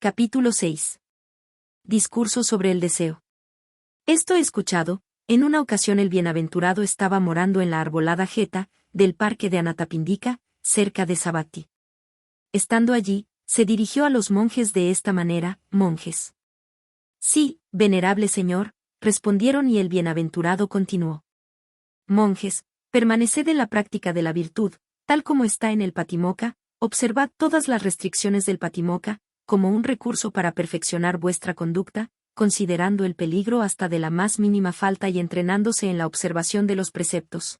Capítulo 6. Discurso sobre el deseo. Esto he escuchado. En una ocasión el bienaventurado estaba morando en la arbolada jeta del parque de Anatapindika, cerca de Savatthi. Estando allí, se dirigió a los monjes de esta manera: monjes. Sí, venerable señor, respondieron, y el bienaventurado continuó: monjes, permaneced en la práctica de la virtud, tal como está en el Patimokkha, observad todas las restricciones del Patimokkha, como un recurso para perfeccionar vuestra conducta, considerando el peligro hasta de la más mínima falta y entrenándose en la observación de los preceptos.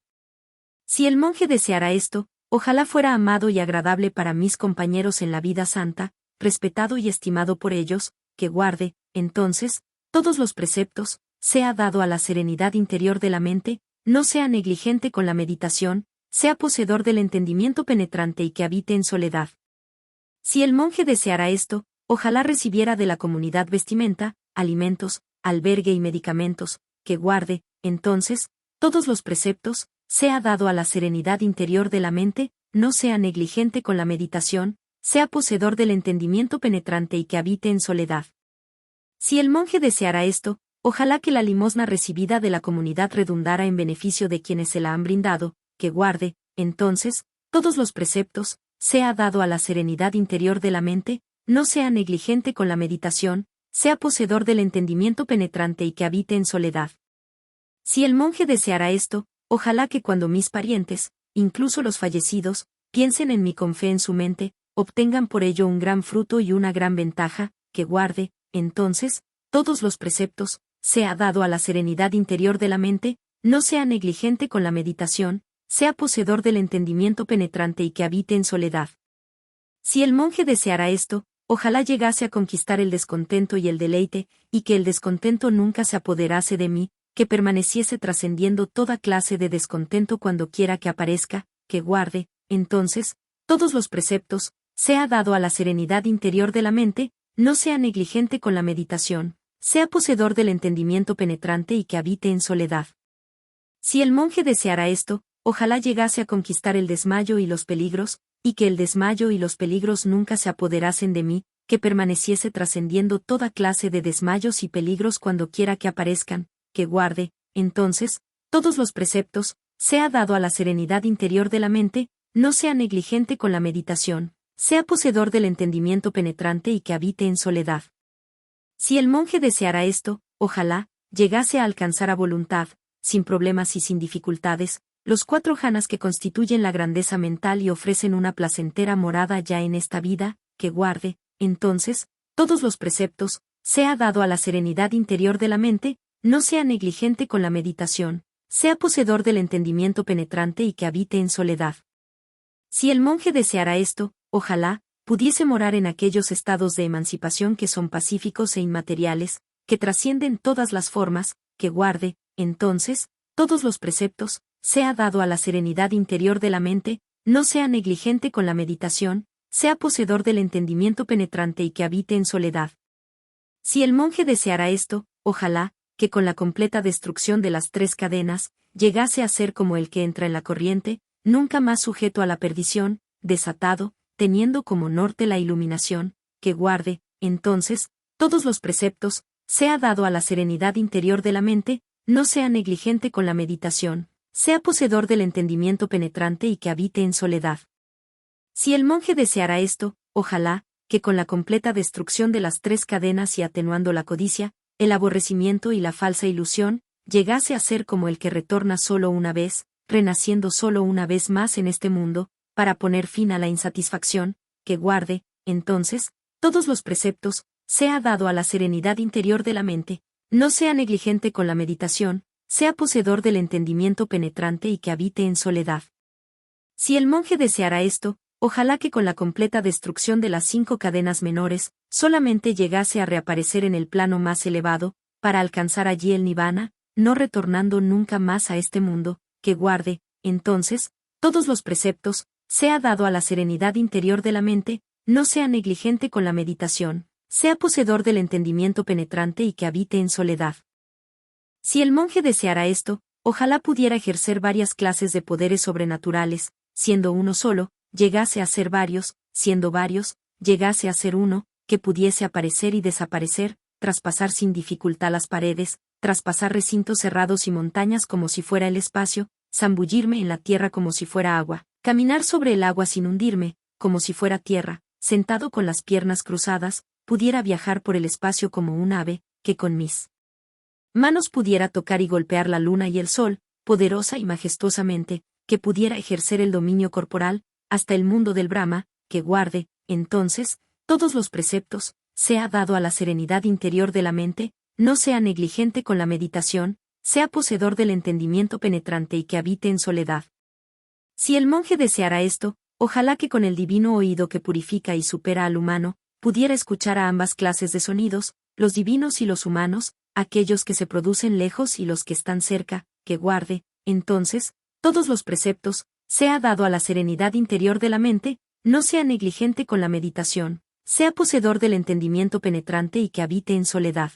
Si el monje deseara esto, ojalá fuera amado y agradable para mis compañeros en la vida santa, respetado y estimado por ellos, que guarde, entonces, todos los preceptos, sea dado a la serenidad interior de la mente, no sea negligente con la meditación, sea poseedor del entendimiento penetrante y que habite en soledad. Si el monje deseara esto, ojalá recibiera de la comunidad vestimenta, alimentos, albergue y medicamentos, que guarde, entonces, todos los preceptos, sea dado a la serenidad interior de la mente, no sea negligente con la meditación, sea poseedor del entendimiento penetrante y que habite en soledad. Si el monje deseara esto, ojalá que la limosna recibida de la comunidad redundara en beneficio de quienes se la han brindado, que guarde, entonces, todos los preceptos, sea dado a la serenidad interior de la mente, no sea negligente con la meditación, sea poseedor del entendimiento penetrante y que habite en soledad. Si el monje deseara esto, ojalá que cuando mis parientes, incluso los fallecidos, piensen en mí con fe en su mente, obtengan por ello un gran fruto y una gran ventaja, que guarde, entonces, todos los preceptos, sea dado a la serenidad interior de la mente, no sea negligente con la meditación, sea poseedor del entendimiento penetrante y que habite en soledad. Si el monje deseara esto, ojalá llegase a conquistar el descontento y el deleite, y que el descontento nunca se apoderase de mí, que permaneciese trascendiendo toda clase de descontento cuando quiera que aparezca, que guarde, entonces, todos los preceptos, sea dado a la serenidad interior de la mente, no sea negligente con la meditación, sea poseedor del entendimiento penetrante y que habite en soledad. Si el monje deseara esto, ojalá llegase a conquistar el desmayo y los peligros, y que el desmayo y los peligros nunca se apoderasen de mí, que permaneciese trascendiendo toda clase de desmayos y peligros cuando quiera que aparezcan, que guarde, entonces, todos los preceptos, sea dado a la serenidad interior de la mente, no sea negligente con la meditación, sea poseedor del entendimiento penetrante y que habite en soledad. Si el monje deseara esto, ojalá llegase a alcanzar a voluntad, sin problemas y sin dificultades, los 4 jhanas que constituyen la grandeza mental y ofrecen una placentera morada ya en esta vida, que guarde, entonces, todos los preceptos, sea dado a la serenidad interior de la mente, no sea negligente con la meditación, sea poseedor del entendimiento penetrante y que habite en soledad. Si el monje deseara esto, ojalá pudiese morar en aquellos estados de emancipación que son pacíficos e inmateriales, que trascienden todas las formas, que guarde, entonces, todos los preceptos, sea dado a la serenidad interior de la mente, no sea negligente con la meditación, sea poseedor del entendimiento penetrante y que habite en soledad. Si el monje deseara esto, ojalá que con la completa destrucción de las 3 cadenas, llegase a ser como el que entra en la corriente, nunca más sujeto a la perdición, desatado, teniendo como norte la iluminación, que guarde, entonces, todos los preceptos, sea dado a la serenidad interior de la mente, no sea negligente con la meditación, sea poseedor del entendimiento penetrante y que habite en soledad. Si el monje deseara esto, ojalá que con la completa destrucción de las 3 cadenas y atenuando la codicia, el aborrecimiento y la falsa ilusión, llegase a ser como el que retorna solo una vez, renaciendo solo una vez más en este mundo, para poner fin a la insatisfacción, que guarde, entonces, todos los preceptos, sea dado a la serenidad interior de la mente, no sea negligente con la meditación, sea poseedor del entendimiento penetrante y que habite en soledad. Si el monje deseara esto, ojalá que con la completa destrucción de las 5 cadenas menores, solamente llegase a reaparecer en el plano más elevado, para alcanzar allí el nirvana, no retornando nunca más a este mundo, que guarde, entonces, todos los preceptos, sea dado a la serenidad interior de la mente, no sea negligente con la meditación, sea poseedor del entendimiento penetrante y que habite en soledad. Si el monje deseara esto, ojalá pudiera ejercer varias clases de poderes sobrenaturales, siendo uno solo, llegase a ser varios, siendo varios, llegase a ser uno, que pudiese aparecer y desaparecer, traspasar sin dificultad las paredes, traspasar recintos cerrados y montañas como si fuera el espacio, zambullirme en la tierra como si fuera agua, caminar sobre el agua sin hundirme, como si fuera tierra, sentado con las piernas cruzadas, pudiera viajar por el espacio como un ave, que con mis manos pudiera tocar y golpear la luna y el sol, poderosa y majestuosamente, que pudiera ejercer el dominio corporal, hasta el mundo del Brahma, que guarde, entonces, todos los preceptos, sea dado a la serenidad interior de la mente, no sea negligente con la meditación, sea poseedor del entendimiento penetrante y que habite en soledad. Si el monje deseara esto, ojalá que con el divino oído que purifica y supera al humano, pudiera escuchar a ambas clases de sonidos, los divinos y los humanos, aquellos que se producen lejos y los que están cerca, que guarde, entonces, todos los preceptos, sea dado a la serenidad interior de la mente, no sea negligente con la meditación, sea poseedor del entendimiento penetrante y que habite en soledad.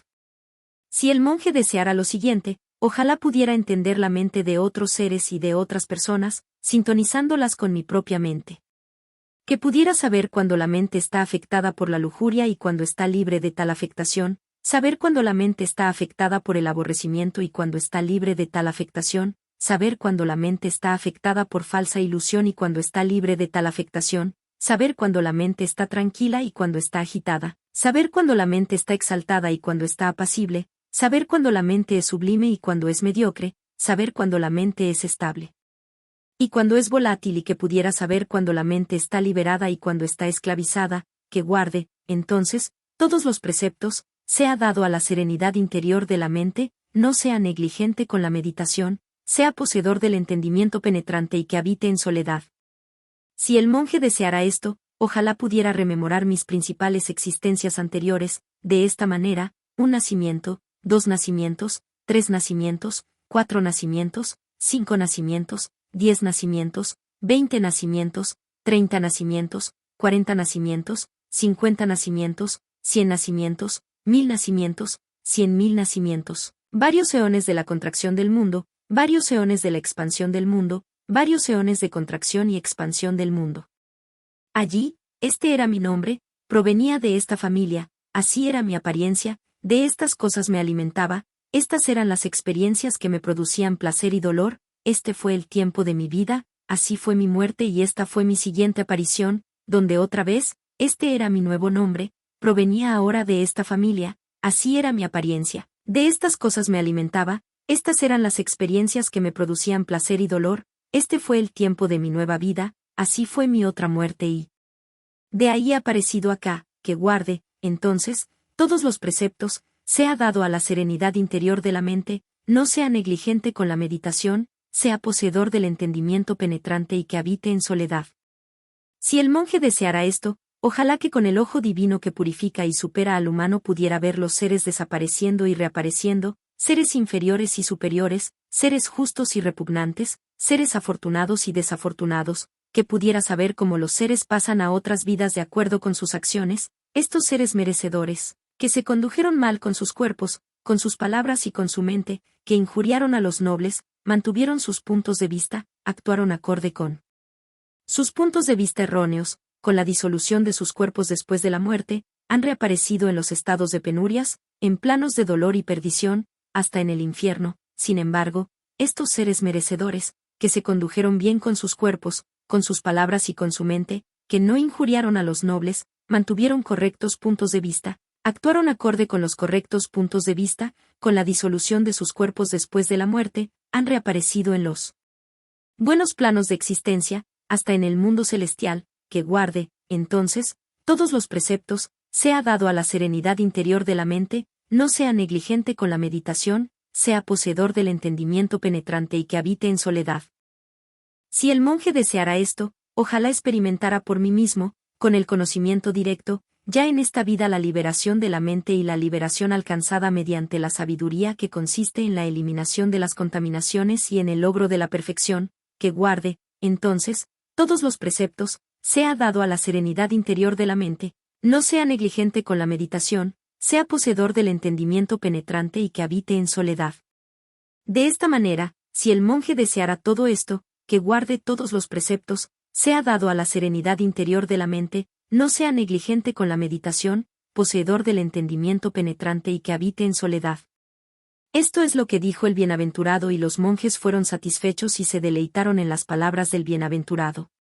Si el monje deseara lo siguiente, ojalá pudiera entender la mente de otros seres y de otras personas, sintonizándolas con mi propia mente. Que pudiera saber cuando la mente está afectada por la lujuria y cuando está libre de tal afectación, saber cuando la mente está afectada por el aborrecimiento y cuando está libre de tal afectación, saber cuando la mente está afectada por falsa ilusión y cuando está libre de tal afectación, saber cuando la mente está tranquila y cuando está agitada, saber cuando la mente está exaltada y cuando está apacible, saber cuando la mente es sublime y cuando es mediocre, saber cuando la mente es estable y cuando es volátil y que pudiera saber cuando la mente está liberada y cuando está esclavizada, que guarde, entonces, todos los preceptos, sea dado a la serenidad interior de la mente, no sea negligente con la meditación, sea poseedor del entendimiento penetrante y que habite en soledad. Si el monje deseara esto, ojalá pudiera rememorar mis principales existencias anteriores, de esta manera, 1 nacimiento, 2 nacimientos, 3 nacimientos, 4 nacimientos, 5 nacimientos, 10 nacimientos, 20 nacimientos, 30 nacimientos, 40 nacimientos, 50 nacimientos, 100 nacimientos, 1000 nacimientos, 100.000 nacimientos, varios eones de la contracción del mundo, varios eones de la expansión del mundo, varios eones de contracción y expansión del mundo. Allí, este era mi nombre, provenía de esta familia, así era mi apariencia, de estas cosas me alimentaba, estas eran las experiencias que me producían placer y dolor, este fue el tiempo de mi vida, así fue mi muerte y esta fue mi siguiente aparición, donde otra vez, este era mi nuevo nombre, provenía ahora de esta familia, así era mi apariencia, de estas cosas me alimentaba, estas eran las experiencias que me producían placer y dolor, este fue el tiempo de mi nueva vida, así fue mi otra muerte y de ahí ha aparecido acá, que guarde, entonces, todos los preceptos, sea dado a la serenidad interior de la mente, no sea negligente con la meditación, sea poseedor del entendimiento penetrante y que habite en soledad. Si el monje deseara esto, ojalá que con el ojo divino que purifica y supera al humano pudiera ver los seres desapareciendo y reapareciendo, seres inferiores y superiores, seres justos y repugnantes, seres afortunados y desafortunados, que pudiera saber cómo los seres pasan a otras vidas de acuerdo con sus acciones, estos seres merecedores, que se condujeron mal con sus cuerpos, con sus palabras y con su mente, que injuriaron a los nobles, mantuvieron sus puntos de vista, actuaron acorde con sus puntos de vista erróneos, con la disolución de sus cuerpos después de la muerte, han reaparecido en los estados de penurias, en planos de dolor y perdición, hasta en el infierno. Sin embargo, estos seres merecedores, que se condujeron bien con sus cuerpos, con sus palabras y con su mente, que no injuriaron a los nobles, mantuvieron correctos puntos de vista, actuaron acorde con los correctos puntos de vista, con la disolución de sus cuerpos después de la muerte, han reaparecido en los buenos planos de existencia, hasta en el mundo celestial, que guarde, entonces, todos los preceptos, sea dado a la serenidad interior de la mente, no sea negligente con la meditación, sea poseedor del entendimiento penetrante y que habite en soledad. Si el monje deseara esto, ojalá experimentara por mí mismo, con el conocimiento directo, ya en esta vida la liberación de la mente y la liberación alcanzada mediante la sabiduría que consiste en la eliminación de las contaminaciones y en el logro de la perfección, que guarde, entonces, todos los preceptos, sea dado a la serenidad interior de la mente, no sea negligente con la meditación, sea poseedor del entendimiento penetrante y que habite en soledad. De esta manera, si el monje deseara todo esto, que guarde todos los preceptos, sea dado a la serenidad interior de la mente, no sea negligente con la meditación, poseedor del entendimiento penetrante y que habite en soledad. Esto es lo que dijo el bienaventurado, y los monjes fueron satisfechos y se deleitaron en las palabras del bienaventurado.